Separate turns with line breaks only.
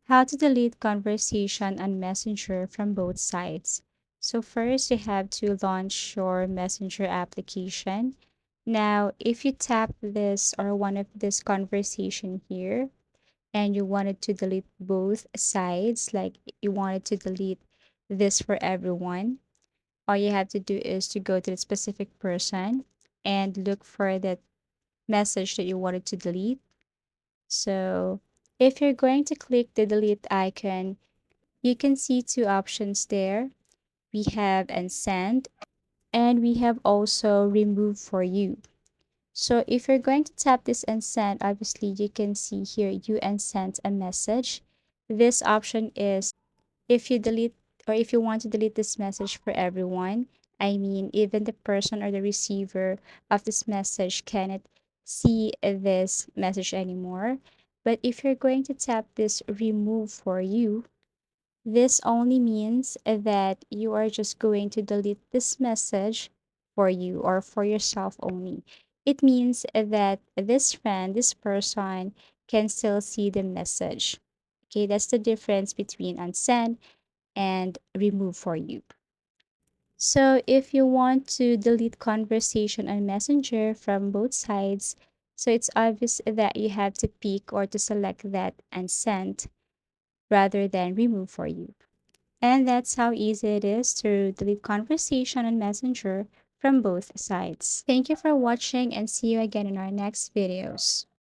How to delete conversation on Messenger from both sides. So first you have to launch your Messenger application. Now, if you tap this or one of this conversation here and you wanted to delete both sides, like you wanted to delete this for everyone, all you have to do is to go to the specific person and look for that message that you wanted to delete. So if you're going to click the delete icon, you can see two options there. We have unsend and we have also remove for you. So if you're going to tap this unsend, obviously you can see here you unsent a message. This option is if you delete or if you want to delete this message for everyone. I mean, even the person or the receiver of this message cannot see this message anymore. But if you're going to tap this remove for you, this only means that you are just going to delete this message for you or for yourself only. It means that this friend, this person can still see the message. Okay, that's the difference between unsend and remove for you. So if you want to delete conversation on Messenger from both sides, so it's obvious that you have to pick or to select that unsend rather than remove for you. And that's how easy it is to delete conversation on Messenger from both sides. Thank you for watching and see you again in our next videos.